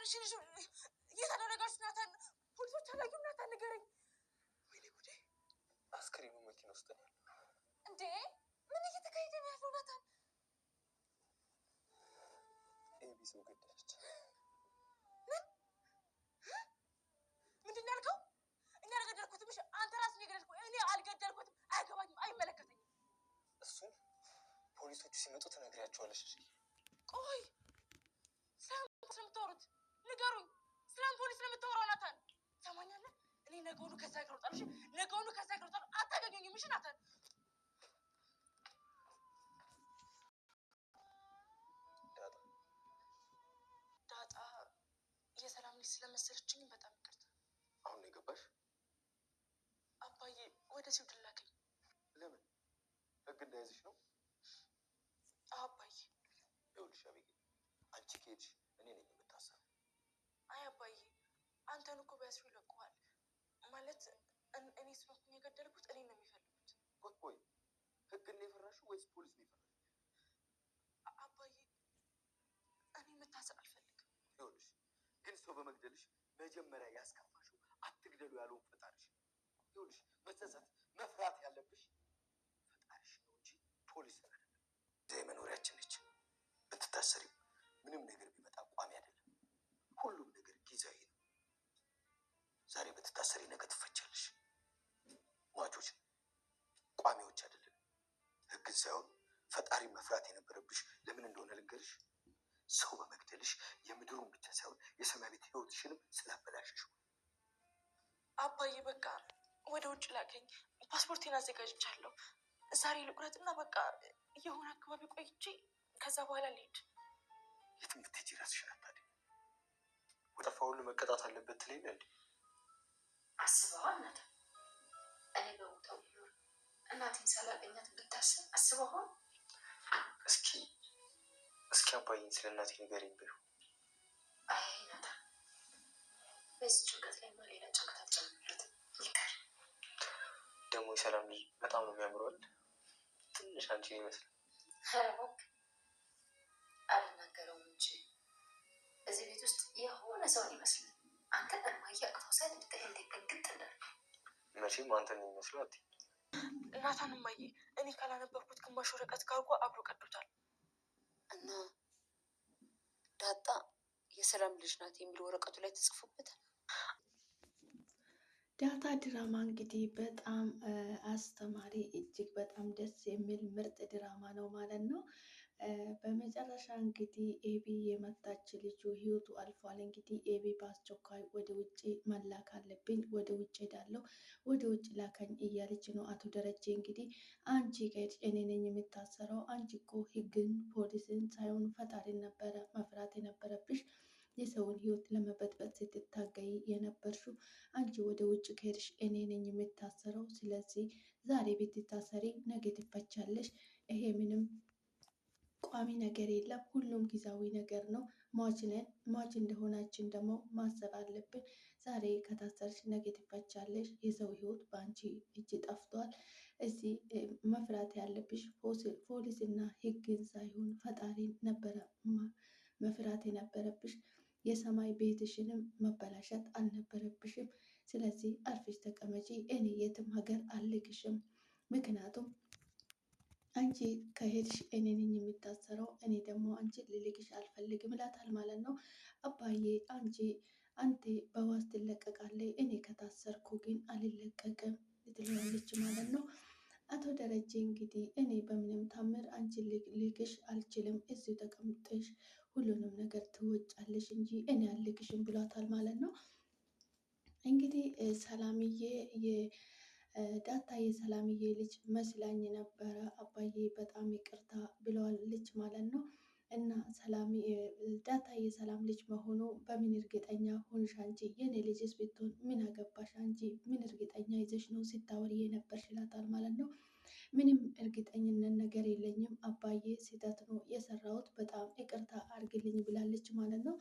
ያቺ ልጅ እየተደረጋችሁ ናታን ፖሊሶች አላዩም? ናታን ንገረኝ። ወይኔ ጉዴ! አስክሬኑ መኪና ውስጥ ነው እንዴ? ምን እየተካሄደ ነው ያለው ናታን? ኤቢ ሰው ገደለች። ምንድን ነው ያልከው? እኔ አልገደልኩትም። እሺ አንተ ራስህ የገደልኩት። እኔ አልገደልኩትም። አይገባኝም፣ አይመለከተኝም። እሱን ፖሊሶቹ ሲመጡ ትነግሪያቸዋለሽ። እሺ ቆይ ስለምን የምታወሩት? ንገሩኝ። ስለምን ፖሊስ ነው የምታወራው ናታን? ሰማኛለህ? እኔ ነገውኑ ከዛ ይሮጣል። እሺ ነገውኑ ከዛ ይሮጣል። አታገኙኝም። እሺ ናታን። ዳጣ የሰላም ልጅ ስለመሰለችኝ በጣም ይቅርታ። አሁን ነው የገባሽ? አባዬ ወደ ስዊድን ላከኝ። ለምን? ህግ እንዳያዝሽ ነው? አባዬ ይኸውልሽ አቤጌ፣ አንቺ ከሄድሽ እኔ ነኝ የምታሰረው። አይ አባዬ፣ አንተን እኮ ቢያስሩ ይለቁሃል። ማለት እኔ ስለሆንኩኝ የገደልኩት እኔ ነው የሚፈልጉት። ቆይ ህግ ነው የፈራሽው ወይስ ፖሊስ ነው የፈራሽ? አባዬ እኔ መታሰር አልፈልግም። ይኸውልሽ ግን ሰው በመግደልሽ መጀመሪያ ያስከፋሽው አትግደሉ ያለውን ፈጣሪሽ። ይኸውልሽ መጸጸት መፍራት ያለብሽ ፈጣሪሽ ነው እንጂ ፖሊስ አይደለም። እዚህ መኖሪያችን ነች። ብትታሰሪም ምንም ነገር ቢመጣ ቋሚ አይደለም። ሁሉም ነገር ጊዜያዊ ነው። ዛሬ ብትታሰሪ ነገ ትፈቻለሽ። ሟቾች ቋሚዎች አይደለም። ህግን ሳይሆን ፈጣሪ መፍራት የነበረብሽ ለምን እንደሆነ ልንገርሽ። ሰው በመግደልሽ የምድሩን ብቻ ሳይሆን የሰማይ ቤት ህይወትሽንም ስላበላሸሽ። አባዬ በቃ ወደ ውጭ ላከኝ። ፓስፖርቴን አዘጋጅቻለሁ። ዛሬ ልቁረጥና በቃ የሆነ አካባቢ ቆይቼ ከዛ በኋላ ልሄድ። የትም ብትሄጂ ራስሽን አታድኝ። ወጠፋ ሁሉ መቀጣት አለበት ትለኝ እንዴ? አስበዋል ናት። እኔ በቦታው ቢኖር እናቴን ሳላገኛት ብታስብ አስበዋል። እስኪ አባዬን ስለ እናቴ ንገሪኝ ብሎ። አይ ናታ፣ በዚህ ጭንቀት ላይ ማ ሌላ ጭንቀት አልጨምርለት ይቀር። ደግሞ የሰላም ልጅ በጣም ነው የሚያምረዋል። ትንሽ አንቺን ይመስላል። ኧረ እባክህ አልናገረውም እንጂ እዚህ ቤት ውስጥ የሆነ ሰውን ይመስላል። አንተ እማዬ አቅፋው ሳይድ እንዴት ግንግጥ እንዳለ። መቼም አንተን የሚመስለው አትይ። ናታን እማዬ፣ እኔ ካላነበብኩት ግማሽ ወረቀት ጋርጎ አብሮ ቀዶታል። እና ዳጣ የሰላም ልጅ ናት የሚል ወረቀቱ ላይ ተጽፎበታል። ዳጣ ድራማ እንግዲህ በጣም አስተማሪ እጅግ በጣም ደስ የሚል ምርጥ ድራማ ነው ማለት ነው። በመጨረሻ እንግዲህ ኤቢ የመታች ልጁ ህይወቱ አልፏል። እንግዲህ ኤቢ በአስቸኳይ ወደ ውጭ መላክ አለብኝ፣ ወደ ውጭ ሄዳለሁ፣ ወደ ውጭ ላከኝ እያለች ነው። አቶ ደረጀ እንግዲህ አንቺ ከሄድሽ እኔ ነኝ የምታሰረው፣ አንቺ እኮ ህግን ፖሊስን ሳይሆን ፈጣሪን ነበረ መፍራት የነበረብሽ፣ የሰውን ህይወት ለመበጥበጥ ስትታገይ የነበርሽው አንቺ ወደ ውጭ ከሄድሽ እኔ ነኝ የምታሰረው። ስለዚህ ዛሬ ብትታሰሪ ነገ ትፈቻለሽ። ይሄ ምንም ቋሚ ነገር የለም፣ ሁሉም ጊዜያዊ ነገር ነው። ሟች ነን፣ ሟች እንደሆናችን ደግሞ ማሰብ አለብን። ዛሬ ከታሰርሽ ነገ ትፈቻለሽ። የሰው ህይወት በአንቺ እጅ ጠፍቷል። እዚህ መፍራት ያለብሽ ፖሊስና ህግን ሳይሆን ፈጣሪን ነበረ መፍራት የነበረብሽ። የሰማይ ቤትሽንም መበላሸት አልነበረብሽም። ስለዚህ አርፈሽ ተቀመጪ፣ እኔ የትም ሀገር አልልክሽም። ምክንያቱም አንቺ ከሄድሽ እኔ ነኝ የሚታሰረው፣ እኔ ደግሞ አንቺ ልልክሽ አልፈልግም እላታል ማለት ነው። አባዬ አንተ በዋስ ትለቀቃለህ፣ እኔ ከታሰርኩ ግን አልለቀቅም ትለዋለች ማለት ነው። አቶ ደረጀ እንግዲህ እኔ በምንም ታምር አንቺ ልክሽ አልችልም፣ እዚሁ ተቀምጠሽ ሁሉንም ነገር ትወጫለሽ እንጂ እኔ አልልክሽም ብሏታል ማለት ነው። እንግዲህ ሰላምዬ ዳጣ የሰላምዬ ልጅ መስላኝ ነበረ፣ አባዬ በጣም ይቅርታ ብለዋለች ማለት ነው። እና ዳጣ የሰላም ልጅ መሆኑ በምን እርግጠኛ ሆንሽ አንቺ? የኔ ልጅስ ብትሆን ምን አገባሽ አንቺ? ምን እርግጠኛ ይዘሽ ነው ስታወሪ የነበርሽ ይላታል ማለት ነው። ምንም እርግጠኝነት ነገር የለኝም አባዬ፣ ስህተት ነው የሰራሁት፣ በጣም ይቅርታ አድርግልኝ ብላለች ማለት ነው።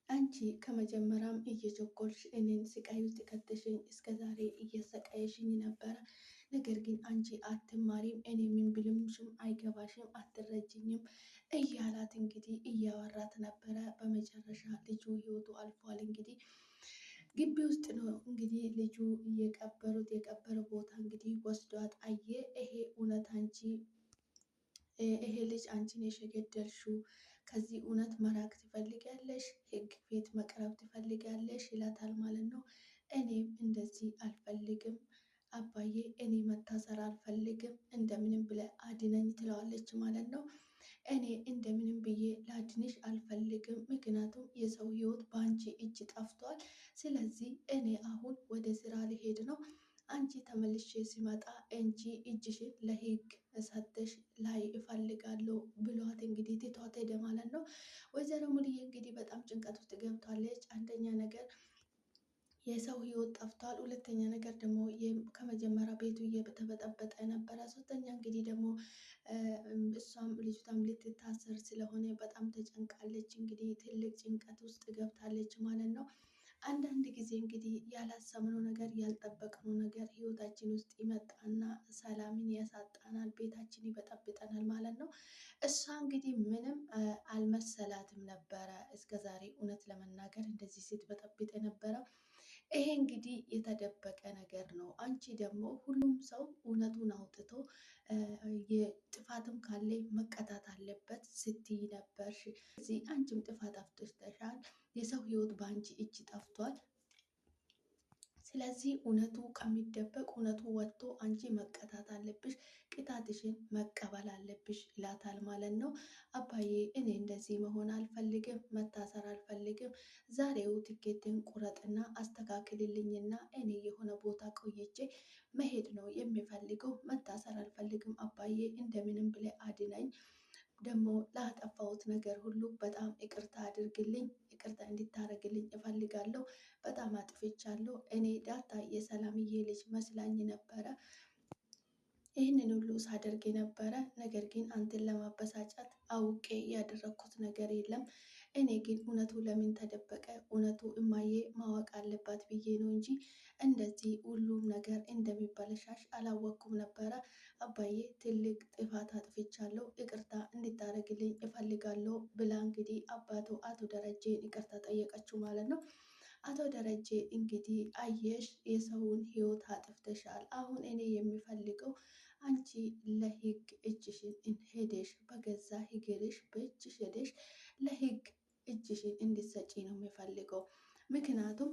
አንቺ ከመጀመሪያም እየቸኮልሽ እኔን ስቃይ ውስጥ ከተሽኝ እስከ ዛሬ እየሰቃየሽኝ ነበረ። ነገር ግን አንቺ አትማሪም፣ እኔ ምን ብልምሽም አይገባሽም፣ አትረጅኝም እያላት እንግዲህ እያወራት ነበረ። በመጨረሻ ልጁ ህይወቱ አልፏል። እንግዲህ ግቢ ውስጥ ነው እንግዲህ ልጁ እየቀበሩት የቀበረ ቦታ እንግዲህ ወስዷት አየ። ይሄ እውነት አንቺ ይሄ ልጅ አንቺ ነሽ የገደልሽው? ከዚህ እውነት መራቅ ትፈልጋለሽ? ህግ ፊት መቅረብ ትፈልጋለሽ? ይላታል ማለት ነው። እኔም እንደዚህ አልፈልግም አባዬ፣ እኔ መታሰር አልፈልግም፣ እንደምንም ብለ አድነኝ ትለዋለች ማለት ነው። እኔ እንደምንም ብዬ ላድንሽ አልፈልግም፣ ምክንያቱም የሰው ህይወት በአንቺ እጅ ጠፍቷል። ስለዚህ እኔ አሁን ወደ ስራ ሊሄድ ነው። አንቺ ተመልሼ ሲመጣ እንጂ እጅሽን ለህግ ሰተሽ ላይ እፈልጋለሁ ብሏት እንግዲህ ትቷት ሄደ ማለት ነው። ወይዘሮ ሙሉዬ እንግዲህ በጣም ጭንቀት ውስጥ ገብታለች። አንደኛ ነገር የሰው ህይወት ጠፍቷል። ሁለተኛ ነገር ደግሞ ከመጀመሪያ ቤቱ እየተበጠበጠ ነበረ። ሶስተኛ እንግዲህ ደግሞ እሷም ልጅቷም ልትታሰር ስለሆነ በጣም ተጨንቃለች። እንግዲህ ትልቅ ጭንቀት ውስጥ ገብታለች ማለት ነው። አንዳንድ ጊዜ እንግዲህ ያላሰብነው ነገር ያልጠበቅነው ነገር ህይወታችን ውስጥ ይመጣና ሰላምን ያሳጣናል፣ ቤታችን ይበጠብጠናል ማለት ነው። እሷ እንግዲህ ምንም አልመሰላትም ነበረ እስከዛሬ እውነት ለመናገር እንደዚህ ስትበጠብጥ የነበረው። ይሄ እንግዲህ የተደበቀ ነገር ነው። አንቺ ደግሞ ሁሉም ሰው እውነቱን አውጥቶ የጥፋትም ካለ መቀጣት አለበት ስትይ ነበርሽ። እዚህ አንቺም ጥፋት አፍጥተሻል። የሰው ህይወት በአንቺ እጅ ጠፍቷል። ስለዚህ እውነቱ ከሚደበቅ እውነቱ ወጥቶ አንቺ መቀጣት አለብሽ፣ ቅጣትሽን መቀበል አለብሽ ይላታል ማለት ነው። አባዬ እኔ እንደዚህ መሆን አልፈልግም፣ መታሰር አልፈልግም። ዛሬው ትኬትን ቁረጥና አስተካክልልኝና እኔ የሆነ ቦታ ቆይቼ መሄድ ነው የሚፈልገው። መታሰር አልፈልግም አባዬ፣ እንደምንም ብለ አድነኝ። ደግሞ ላጠፋሁት ነገር ሁሉ በጣም ይቅርታ አድርግልኝ፣ ይቅርታ እንድታረግልኝ እፈልጋለሁ። በጣም አጥፍቻለሁ። እኔ ዳታ የሰላምዬ ልጅ መስላኝ ነበረ ይህንን ሁሉ ሳደርግ የነበረ። ነገር ግን አንተን ለማበሳጫት አውቄ ያደረግኩት ነገር የለም። እኔ ግን እውነቱ ለምን ተደበቀ? እውነቱ እማዬ ማወቅ አለባት ብዬ ነው እንጂ እንደዚህ ሁሉም ነገር እንደሚበለሻሽ አላወቅኩም ነበረ። አባዬ ትልቅ ጥፋት አጥፍቻለሁ፣ ይቅርታ እንድታደርግልኝ እፈልጋለሁ ብላ እንግዲህ አባቱ አቶ ደረጀ ይቅርታ ጠየቀችው ማለት ነው። አቶ ደረጀ እንግዲህ አየሽ የሰውን ህይወት አጥፍተሻል። አሁን እኔ የሚፈልገው አንቺ ለህግ እጅሽን ሄደሽ በገዛ እግርሽ በእጅሽ ሄደሽ ለህግ እጅሽን እንድትሰጪ ነው የሚፈልገው። ምክንያቱም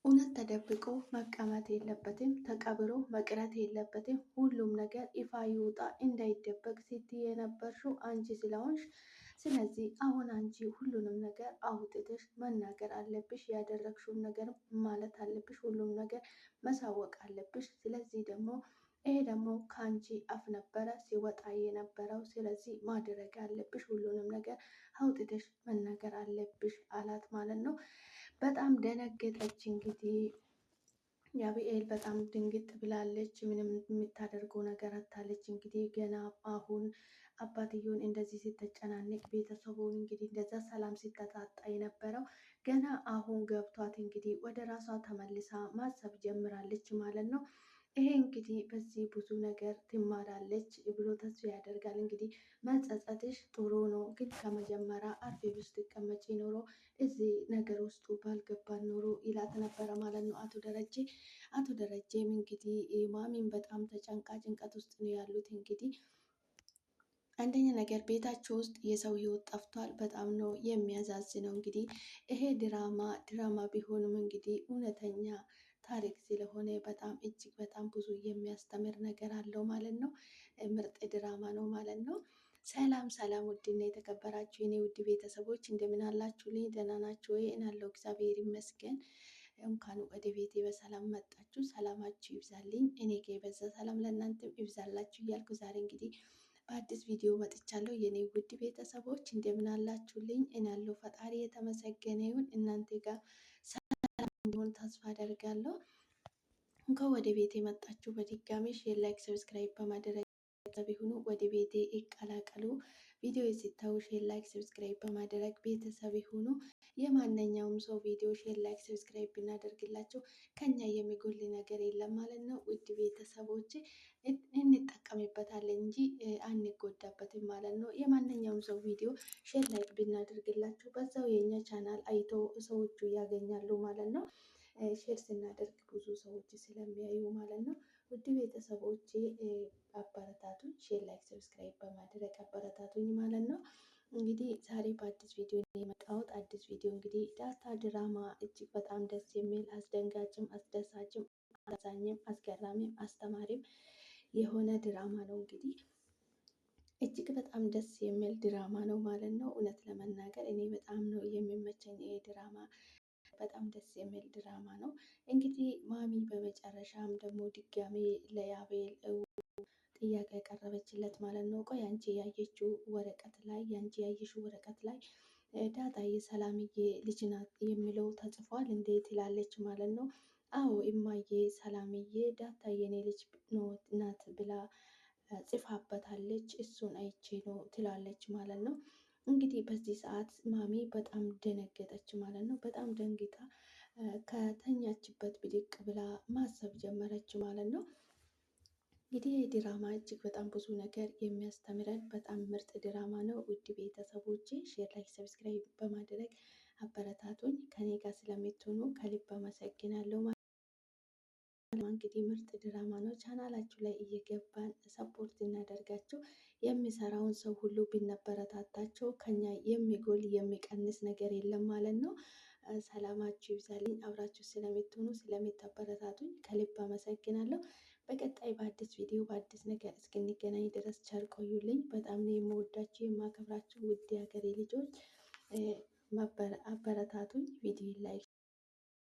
እውነት ተደብቆ መቀመጥ የለበትም፣ ተቀብሮ መቅረት የለበትም። ሁሉም ነገር ይፋ ይውጣ፣ እንዳይደበቅ ስትይ የነበርሽው አንቺ ስለሆንሽ፣ ስለዚህ አሁን አንቺ ሁሉንም ነገር አውጥተሽ መናገር አለብሽ። ያደረግሽውን ነገር ማለት አለብሽ። ሁሉም ነገር መሳወቅ አለብሽ። ስለዚህ ደግሞ ይሄ ደግሞ ከአንቺ አፍ ነበረ ሲወጣ የነበረው። ስለዚህ ማድረግ አለብሽ፣ ሁሉንም ነገር አውጥተሽ መናገር አለብሽ አላት ማለት ነው። በጣም ደነገጠች። እንግዲህ ያብኤል በጣም ድንግጥ ብላለች። ምንም የምታደርገው ነገር አታለች። እንግዲህ ገና አሁን አባትየውን እንደዚህ ስትጨናነቅ ቤተሰቡን እንግዲህ እንደዛ ሰላም ሲተጣጣ የነበረው ገና አሁን ገብቷት እንግዲህ ወደ ራሷ ተመልሳ ማሰብ ጀምራለች ማለት ነው። ይሄ እንግዲህ በዚህ ብዙ ነገር ትማራለች ብሎ ተስፋ ያደርጋል። እንግዲህ መጸጸትሽ ጥሩ ነው፣ ግን ከመጀመሪያ አርፌ ውስጥ ትቀመጪ ኖሮ እዚህ ነገር ውስጡ ባልገባን ኖሮ ይላት ነበረ ማለት ነው አቶ ደረጀ። አቶ ደረጀም እንግዲህ ማሚን በጣም ተጨንቃ ጭንቀት ውስጥ ነው ያሉት። እንግዲህ አንደኛ ነገር ቤታቸው ውስጥ የሰው ህይወት ጠፍቷል። በጣም ነው የሚያዛዝነው። እንግዲህ ይሄ ድራማ ቢሆንም እንግዲህ እውነተኛ ታሪክ ስለሆነ በጣም እጅግ በጣም ብዙ የሚያስተምር ነገር አለው ማለት ነው። ምርጥ ድራማ ነው ማለት ነው። ሰላም ሰላም፣ ውድና የተከበራችሁ የኔ ውድ ቤተሰቦች እንደምን አላችሁልኝ? ደህና ናችሁ ወይ? እናለው እግዚአብሔር ይመስገን። እንኳን ወደ ቤቴ በሰላም መጣችሁ። ሰላማችሁ ይብዛልኝ። እኔ ጋ የበዛ ሰላም ለእናንተም ይብዛላችሁ እያልኩ ዛሬ እንግዲህ በአዲስ ቪዲዮ መጥቻለሁ። የኔ ውድ ቤተሰቦች እንደምን አላችሁልኝ? እናለው ፈጣሪ የተመሰገነ ይሁን። እናንተ ጋር ሰላም እንዲሆን ተስፋ አደርጋለሁ። እንኳን ወደ ቤት የመጣችሁ በድጋሚ ሼር፣ ላይክ፣ ሰብስክራይብ በማድረግ ቢሆኑ ወደ ቤቴ ይቀላቀሉ። ቪዲዮ ሲታዩ ሼር፣ ላይክ፣ ሰብስክራይብ በማድረግ ቤተሰብ ይሁኑ። የማንኛውም ሰው ቪዲዮ ሼር፣ ላይክ፣ ሰብስክራይብ ብናደርግላቸው ከኛ የሚጎል ነገር የለም ማለት ነው። ውድ ቤተሰቦች እንጠቀምበታለን እንጂ አንጎዳበትም ማለት ነው። የማንኛውም ሰው ቪዲዮ ሼር፣ ላይክ ብናደርግላቸው በዛው የኛ ቻናል አይቶ ሰዎቹ ያገኛሉ ማለት ነው። ሼር ስናደርግ ብዙ ሰዎች ስለሚያዩ ማለት ነው። ውድ ቤተሰቦቼ አበረታቱኝ፣ ሼር ላይክ ሰብስክራይብ በማድረግ አበረታቱኝ ማለት ነው። እንግዲህ ዛሬ በአዲስ ቪዲዮ የመጣሁት አዲስ ቪዲዮ እንግዲህ ዳጣ ድራማ እጅግ በጣም ደስ የሚል አስደንጋጭም አስደሳችም አዛኝም አስገራሚም አስተማሪም የሆነ ድራማ ነው። እንግዲህ እጅግ በጣም ደስ የሚል ድራማ ነው ማለት ነው። እውነት ለመናገር እኔ በጣም ነው የሚመቸኝ ይሄ ድራማ፣ በጣም ደስ የሚል ድራማ ነው። እንግዲህ ማሚ በመጨረሻም ደግሞ ድጋሜ ለያቤል ጥያቄ ያቀረበችለት ማለት ነው። ቆይ አንቺ ያየችው ወረቀት ላይ ያንቺ ያየሽው ወረቀት ላይ ዳጣዬ ሰላምዬ ልጅ ናት የሚለው ተጽፏል እንዴት ትላለች ማለት ነው። አዎ እማዬ ሰላምዬ ዳጣዬ የኔ ልጅ ናት ብላ ጽፋበታለች፣ እሱን አይቼ ነው ትላለች ማለት ነው። እንግዲህ በዚህ ሰዓት ማሚ በጣም ደነገጠች ማለት ነው። በጣም ደንግጣ ከተኛችበት ብድቅ ብላ ማሰብ ጀመረች ማለት ነው። እንግዲህ ድራማ እጅግ በጣም ብዙ ነገር የሚያስተምረን በጣም ምርጥ ድራማ ነው። ውድ ቤተሰቦቼ ሼር ላይ ሰብስክራይብ በማድረግ አበረታቱኝ። ከኔ ጋር ስለምትሆኑ ከልብ አመሰግናለሁ። እንግዲህ ምርጥ ድራማ ነው። ቻናላችሁ ላይ እየገባን ሰፖርት እናደርጋቸው። የሚሰራውን ሰው ሁሉ ብናበረታታቸው ከኛ የሚጎል የሚቀንስ ነገር የለም ማለት ነው። ሰላማችሁ ይብዛልኝ። አብራችሁ ስለምትሆኑ ስለምታበረታቱኝ ከልብ አመሰግናለሁ። በቀጣይ በአዲስ ቪዲዮ በአዲስ ነገር እስክንገናኝ ድረስ ቸር ቆዩልኝ። በጣም ነው የምወዳችሁ የማከብራችሁ ውድ የሀገሬ ልጆች። አበረታቱኝ፣ ቪዲዮ ላይ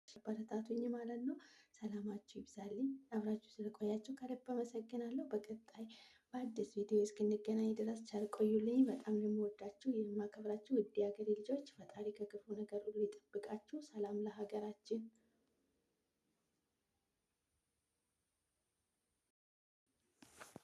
አበረታቱኝ ማለት ነው። ሰላማችሁ ይብዛልኝ። አብራችሁ ስለቆያችሁ ከልብ አመሰግናለሁ። በቀጣይ በአዲስ ቪዲዮ እስክንገናኝ ድረስ ቸር ቆዩልኝ። በጣም የምወዳችሁ የማከብራችሁ ውድ የሀገሬ ልጆች። ፈጣሪ ከክፉ ነገር ሁሉ ይጠብቃችሁ። ሰላም ለሀገራችን።